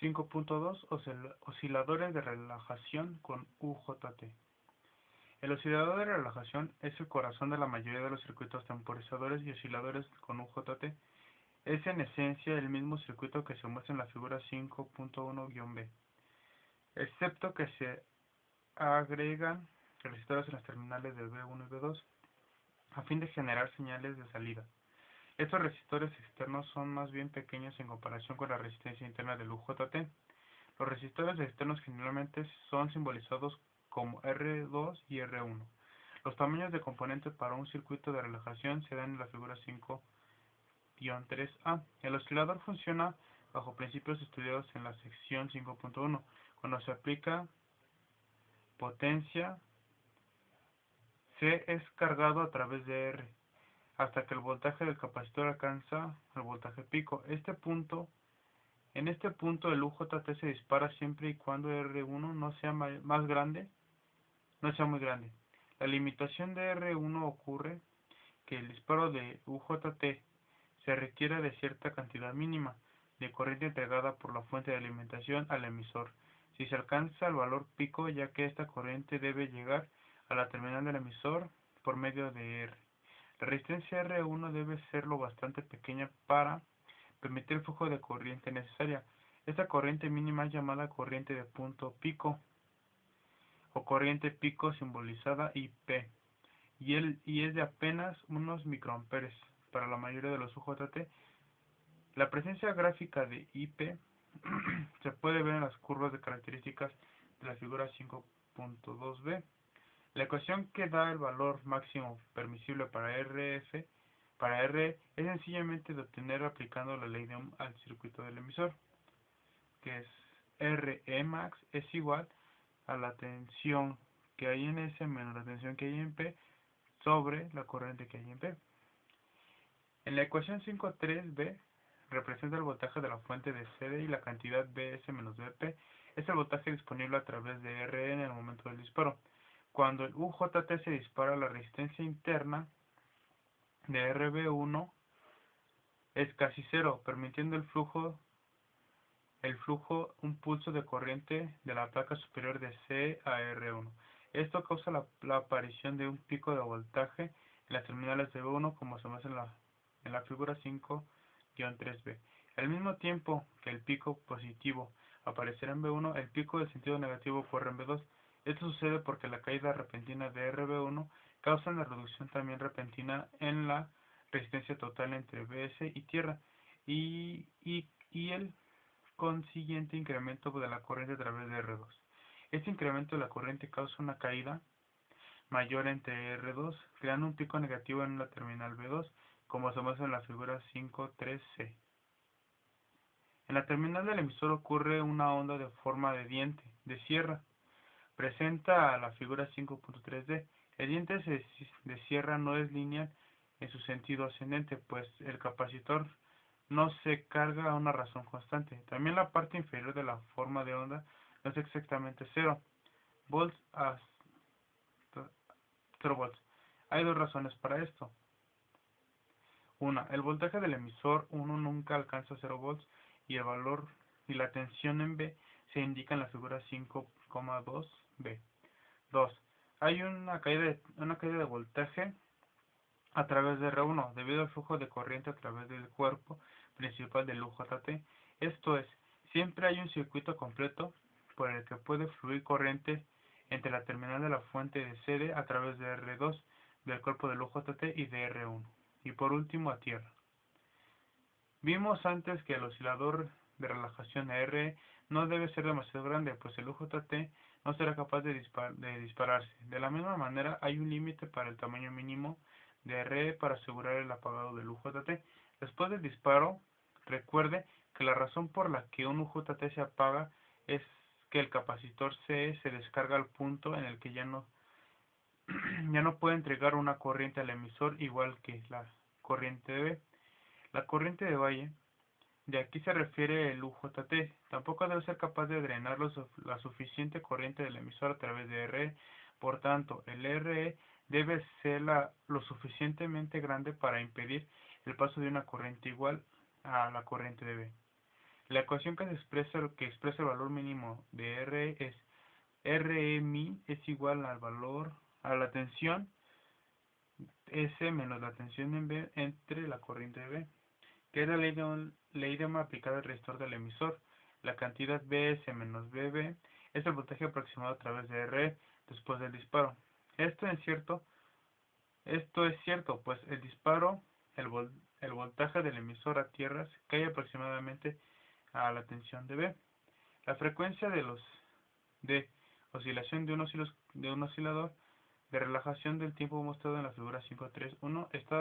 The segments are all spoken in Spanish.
5.2 Osciladores de relajación con UJT. El oscilador de relajación es el corazón de la mayoría de los circuitos temporizadores y osciladores con UJT. Es en esencia el mismo circuito que se muestra en la figura 5.1-b, excepto que se agregan resistores en las terminales de B1 y B2 a fin de generar señales de salida. Estos resistores externos son más bien pequeños en comparación con la resistencia interna del UJT. Los resistores externos generalmente son simbolizados como R2 y R1. Los tamaños de componentes para un circuito de relajación se dan en la figura 5-3A. El oscilador funciona bajo principios estudiados en la sección 5.1, cuando se aplica potencia C es cargado a través de R, hasta que el voltaje del capacitor alcanza el voltaje pico. En este punto el UJT se dispara siempre y cuando R1 no sea muy grande. La limitación de R1 ocurre que el disparo de UJT se requiere de cierta cantidad mínima de corriente entregada por la fuente de alimentación al emisor. Si se alcanza el valor pico, ya que esta corriente debe llegar a la terminal del emisor por medio de R. La resistencia R1 debe ser lo bastante pequeña para permitir el flujo de corriente necesaria. Esta corriente mínima es llamada corriente de punto pico o corriente pico simbolizada IP y es de apenas unos microamperes para la mayoría de los UJT. La presencia gráfica de IP se puede ver en las curvas de características de la figura 5.2b. La ecuación que da el valor máximo permisible para R es sencillamente de obtener aplicando la ley de Ohm al circuito del emisor, que es Re max es igual a la tensión que hay en S menos la tensión que hay en P sobre la corriente que hay en P. En la ecuación 5.3b representa el voltaje de la fuente de CD y la cantidad Bs menos Bp es el voltaje disponible a través de Rn en el momento del disparo. Cuando el UJT se dispara, la resistencia interna de Rb1 es casi cero, permitiendo un pulso de corriente de la placa superior de C a R1. Esto causa la aparición de un pico de voltaje en las terminales de B1, como se muestra en la figura 5-3b. Al mismo tiempo que el pico positivo aparecerá en B1, el pico del sentido negativo ocurre en B2. Esto sucede porque la caída repentina de RB1 causa una reducción también repentina en la resistencia total entre Bs y tierra y el consiguiente incremento de la corriente a través de R2. Este incremento de la corriente causa una caída mayor entre R2, creando un pico negativo en la terminal B2, como se muestra en la figura 5.3c. En la terminal del emisor ocurre una onda de forma de diente, de sierra, presenta a la figura 5.3d. El diente de sierra no es lineal en su sentido ascendente, pues el capacitor no se carga a una razón constante. También la parte inferior de la forma de onda no es exactamente 0 volts a 0 volts. Hay dos razones para esto. Una, el voltaje del emisor 1 nunca alcanza 0 volts y el valor y la tensión en B se indica en la figura 5,2b. 2. Hay una caída de voltaje a través de R1 debido al flujo de corriente a través del cuerpo principal del UJT. Esto es, siempre hay un circuito completo por el que puede fluir corriente entre la terminal de la fuente de CD a través de R2 del cuerpo del UJT y de R1. Y por último a tierra. Vimos antes que el oscilador de relajación R no debe ser demasiado grande, pues el UJT no será capaz de dispararse. De la misma manera, hay un límite para el tamaño mínimo de R para asegurar el apagado del UJT. Después del disparo, recuerde que la razón por la que un UJT se apaga es que el capacitor CE se descarga al punto en el que ya no puede entregar una corriente al emisor igual que la corriente de B. La corriente de valle, de aquí se refiere el UJT, tampoco debe ser capaz de drenar la suficiente corriente del emisor a través de RE. Por tanto, el RE debe ser lo suficientemente grande para impedir el paso de una corriente igual a la corriente de B. La ecuación que expresa el valor mínimo de R es Rmi es igual al valor a la tensión S menos la tensión en B entre la corriente de B, que es la ley de Ohm aplicada al resistor del emisor. La cantidad Bs menos Bb es el voltaje aproximado a través de R después del disparo. Esto es cierto, pues el disparo, el voltaje del emisor a tierra se cae aproximadamente a la tensión de B. La frecuencia de oscilación de un oscilador de relajación del tiempo mostrado en la figura 5.3.1 está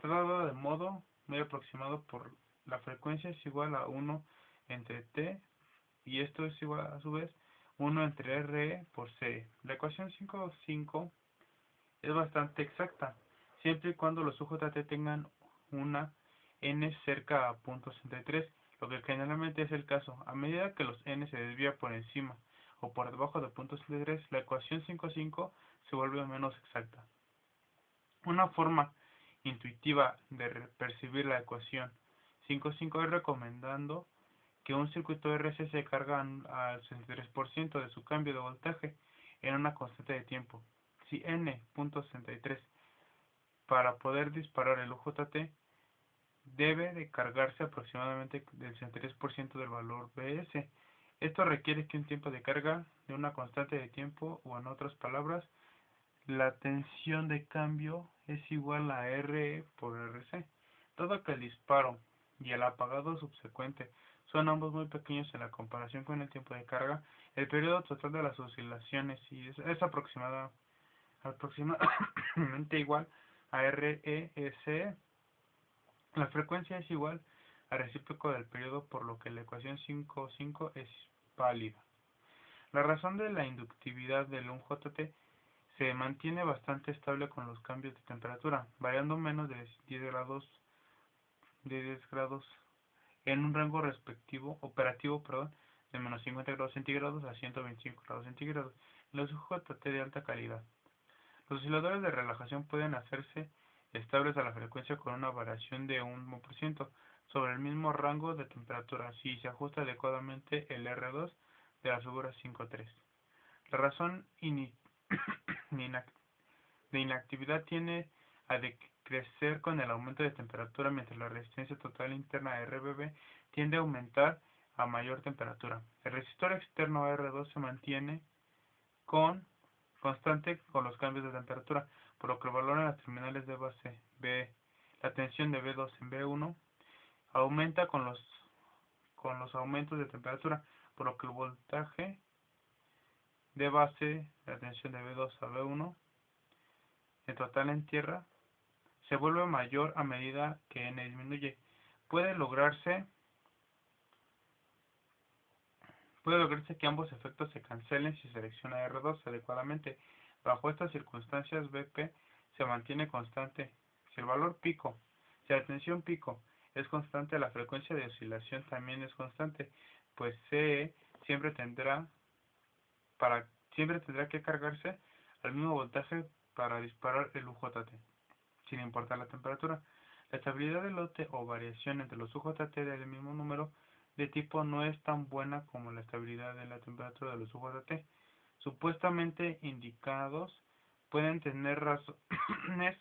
dada de modo muy aproximado por la frecuencia es igual a 1 entre T y esto es igual a su vez 1 entre RE por CE. La ecuación 5.5 es bastante exacta, siempre y cuando los UJT tengan una n cerca a 0.63, lo que generalmente es el caso. A medida que los n se desvía por encima o por debajo de 0.63, la ecuación 5.5 se vuelve menos exacta. Una forma intuitiva de percibir la ecuación 5.5 es recomendando que un circuito RC se carga al 63% de su cambio de voltaje en una constante de tiempo. Si n.63 para poder disparar el UJT debe de cargarse aproximadamente del 63% del valor Bs. Esto requiere que un tiempo de carga de una constante de tiempo, o en otras palabras, la tensión de cambio es igual a R por RC. Dado que el disparo y el apagado subsecuente son ambos muy pequeños en la comparación con el tiempo de carga, el periodo total de las oscilaciones es aproximadamente igual a RESE. La frecuencia es igual al recíproco del periodo, por lo que la ecuación 5.5 es válida. La razón de la inductividad del UJT se mantiene bastante estable con los cambios de temperatura, variando menos de 10 grados en un rango operativo, de menos 50 grados centígrados a 125 grados centígrados, en los UJT de alta calidad. Los osciladores de relajación pueden hacerse estables a la frecuencia con una variación de 1% sobre el mismo rango de temperatura si se ajusta adecuadamente el R2 de la figura 5.3. La razón de inactividad tiende a decrecer con el aumento de temperatura, mientras la resistencia total interna RBB tiende a aumentar a mayor temperatura. El resistor externo R2 se mantiene constante con los cambios de temperatura, por lo que el valor en las terminales de base B, la tensión de B2 en B1 aumenta con los aumentos de temperatura, por lo que el voltaje de base, la tensión de B2 a B1 en total en tierra se vuelve mayor a medida que n disminuye. Puede lograrse que ambos efectos se cancelen si se selecciona R2 adecuadamente. Bajo estas circunstancias, Bp se mantiene constante. Si el valor pico, si la tensión pico es constante, la frecuencia de oscilación también es constante, pues Ce siempre tendrá que cargarse al mismo voltaje para disparar el UJT, sin importar la temperatura. La estabilidad del lote o variación entre los UJT del mismo número de tipo no es tan buena como la estabilidad de la temperatura de los UJT. Supuestamente indicados pueden tener razones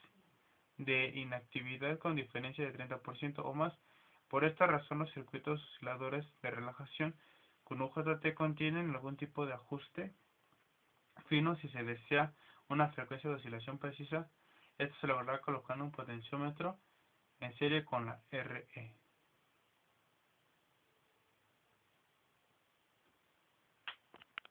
de inactividad con diferencia de 30% o más. Por esta razón, los circuitos osciladores de relajación con UJT contienen algún tipo de ajuste fino si se desea una frecuencia de oscilación precisa. Esto se logrará colocando un potenciómetro en serie con la RE.